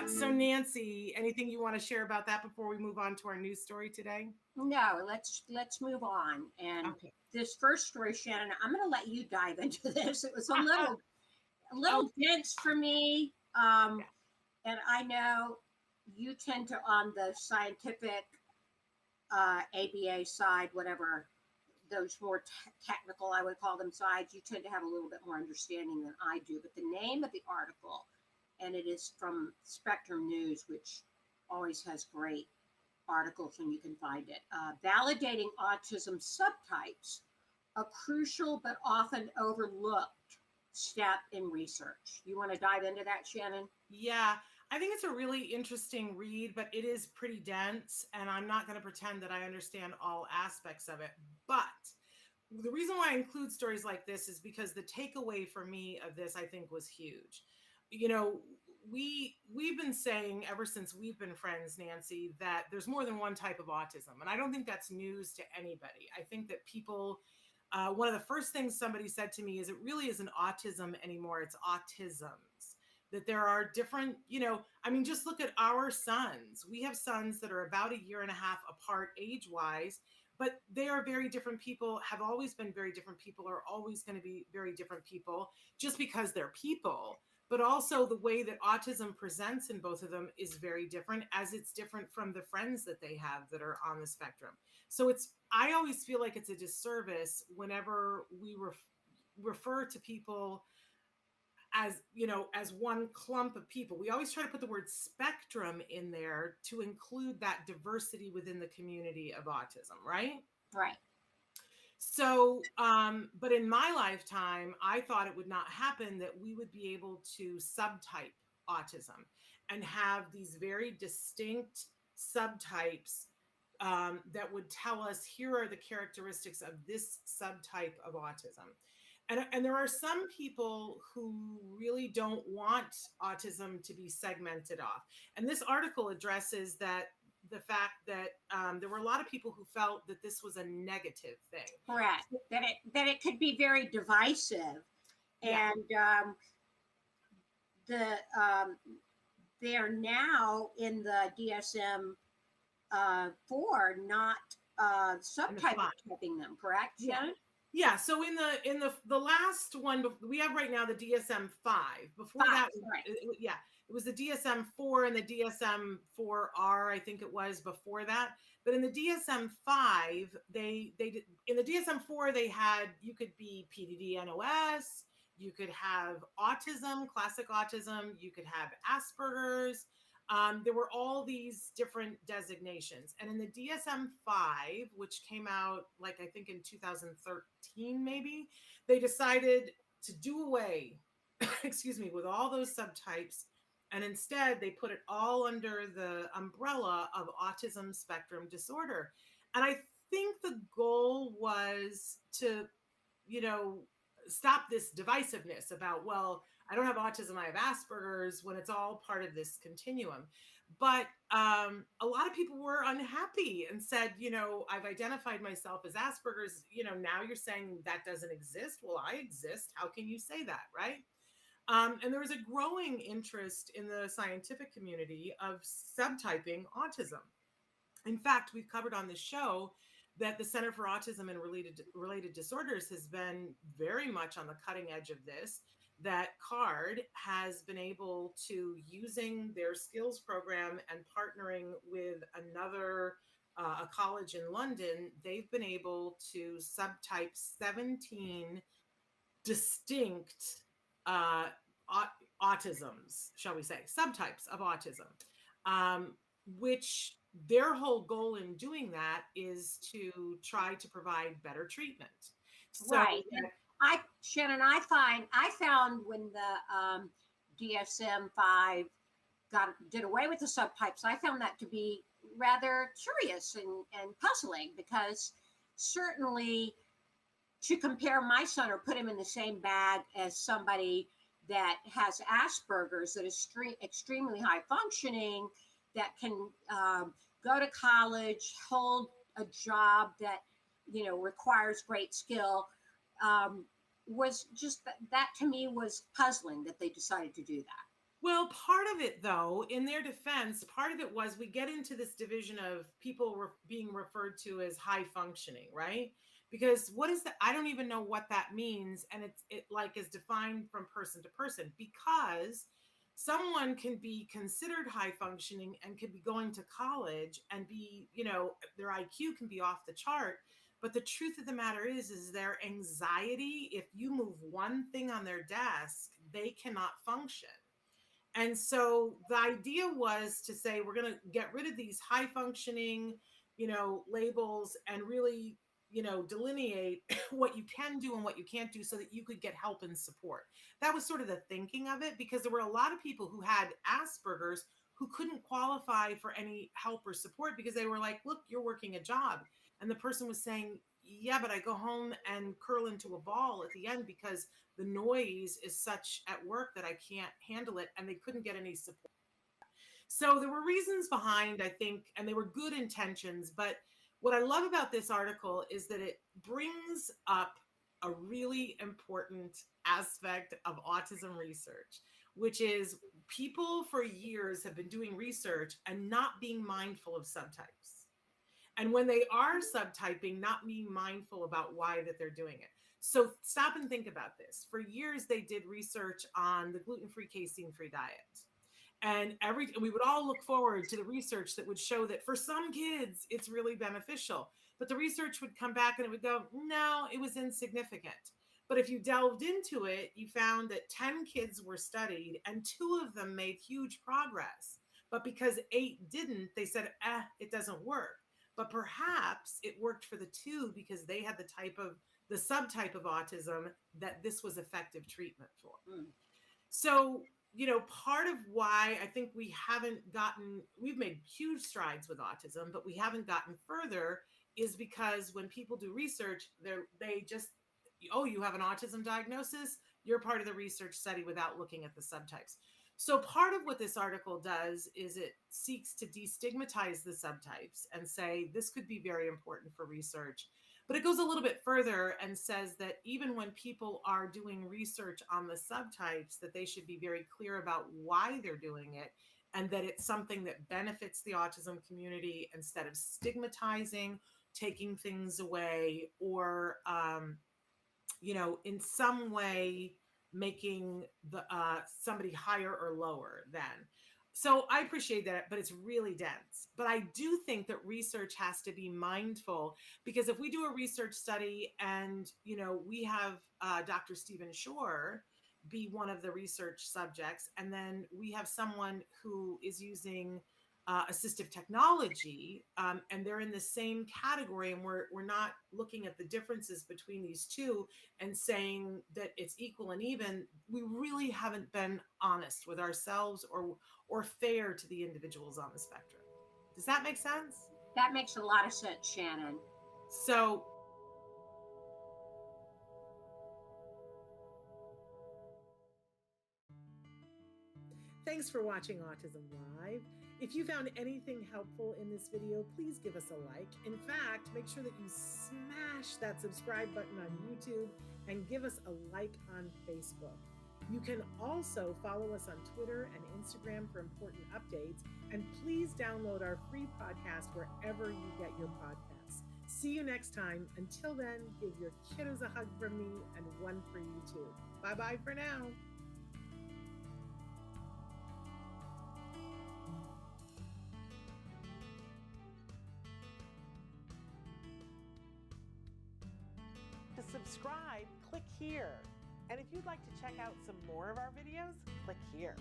So Nancy, anything you want to share about that before we move on to our news story today? No, let's move on. And Okay. this first story, Shannon, I'm going to let you dive into this. It was a Oh, little dense for me, yeah. and I know you tend to on the scientific ABA side, whatever those more technical, I would call them sides. You tend to have a little bit more understanding than I do. But the name of the article, and it is from Spectrum News, which always has great articles when you can find it. Validating autism subtypes, a crucial but often overlooked step in research. You want to dive into that, Shannon? Yeah, I think it's a really interesting read, but it is pretty dense, and I'm not going to pretend that I understand all aspects of it. But the reason why I include stories like this is because the takeaway for me of this, I think, was huge. You know, we've been saying ever since we've been friends, Nancy, that there's more than one type of autism, and I don't think that's news to anybody. I think that people, one of the first things somebody said to me is, it really isn't autism anymore; it's autisms. That there are different, I mean, just look at our sons. We have sons that are about a year and a half apart age-wise, but they are very different people, have always been very different people, are always going to be very different people just because they're people. But also the way that autism presents in both of them is very different, as it's different from the friends that they have that are on the spectrum. So I always feel like it's a disservice whenever we refer to people as, as one clump of people. We always try to put the word spectrum in there to include that diversity within the community of autism, right? Right. So, but in my lifetime, I thought it would not happen, that we would be able to subtype autism and have these very distinct subtypes that would tell us, here are the characteristics of this subtype of autism. And there are some people who really don't want autism to be segmented off. And this article addresses the fact that there were a lot of people who felt that this was a negative thing. Correct. That it could be very divisive, Yeah. and they are now in the DSM 4 not subtyping them. Correct, Shannon? Yeah. So in the last one we have right now, the DSM-5. Before 5, that, right. it was the DSM-4 and the DSM-4R, I think it was before that. But in the DSM-5, they did, in the DSM-4 they had, you could be PDD-NOS, you could have autism, classic autism, you could have Asperger's. There were all these different designations. And in the DSM-5, which came out, like, I think in 2013, maybe, they decided to do away, excuse me, with all those subtypes. And instead, they put it all under the umbrella of autism spectrum disorder. And I think the goal was to, stop this divisiveness about, well, I don't have autism, I have Asperger's, when it's all part of this continuum. But a lot of people were unhappy and said, I've identified myself as Asperger's, now you're saying that doesn't exist. Well, I exist. How can you say that, right? And there was a growing interest in the scientific community of subtyping autism. In fact, we've covered on this show that the Center for Autism and Related Disorders has been very much on the cutting edge of this, that CARD has been able to, using their skills program and partnering with a college in London, they've been able to subtype 17 distinct autisms, shall we say, subtypes of autism, which their whole goal in doing that is to try to provide better treatment. So, Right. And Shannon, I found when the DSM-5 did away with the subtypes, I found that to be rather curious and puzzling, because certainly to compare my son or put him in the same bag as somebody that has Asperger's, that is extremely high functioning, that can go to college, hold a job that requires great skill, was just that to me was puzzling that they decided to do that. Well, part of it, though, in their defense, part of it was we get into this division of people being referred to as high functioning, right? Because what is that? I don't even know what that means, and it like is defined from person to person. Because someone can be considered high functioning and could be going to college and be, their IQ can be off the chart. But the truth of the matter is their anxiety. If you move one thing on their desk, they cannot function. And so the idea was to say, we're going to get rid of these high functioning, labels and really, delineate what you can do and what you can't do so that you could get help and support. That was sort of the thinking of it, because there were a lot of people who had Asperger's who couldn't qualify for any help or support because they were like, look, you're working a job. And the person was saying, yeah, but I go home and curl into a ball at the end because the noise is such at work that I can't handle it. And they couldn't get any support. So there were reasons behind, I think, and they were good intentions. But what I love about this article is that it brings up a really important aspect of autism research, which is people for years have been doing research and not being mindful of subtypes. And when they are subtyping, not being mindful about why that they're doing it. So stop and think about this. For years, they did research on the gluten-free, casein-free diet. And we would all look forward to the research that would show that for some kids, it's really beneficial. But the research would come back and it would go, no, it was insignificant. But if you delved into it, you found that 10 kids were studied and 2 of them made huge progress. But because 8 didn't, they said, it doesn't work. But perhaps it worked for the 2 because they had the subtype of autism that this was effective treatment for. So, part of why I think we've made huge strides with autism, but we haven't gotten further is because when people do research, they just, you have an autism diagnosis, you're part of the research study without looking at the subtypes. So part of what this article does is it seeks to destigmatize the subtypes and say this could be very important for research. But it goes a little bit further and says that even when people are doing research on the subtypes, that they should be very clear about why they're doing it and that it's something that benefits the autism community instead of stigmatizing, taking things away, or, in some way making the somebody higher or lower than. So I appreciate that, but it's really dense. But I do think that research has to be mindful, because if we do a research study and, we have Dr. Stephen Shore be one of the research subjects, and then we have someone who is using assistive technology, and they're in the same category, and we're not looking at the differences between these two and saying that it's equal and even, we really haven't been honest with ourselves or fair to the individuals on the spectrum. Does that make sense? That makes a lot of sense, Shannon. So thanks for watching Autism Live. If you found anything helpful in this video, please give us a like. In fact, make sure that you smash that subscribe button on YouTube and give us a like on Facebook. You can also follow us on Twitter and Instagram for important updates. And please download our free podcast wherever you get your podcasts. See you next time. Until then, give your kiddos a hug from me and one for you too. Bye-bye for now. To subscribe, click here. And if you'd like to check out some more of our videos, click here.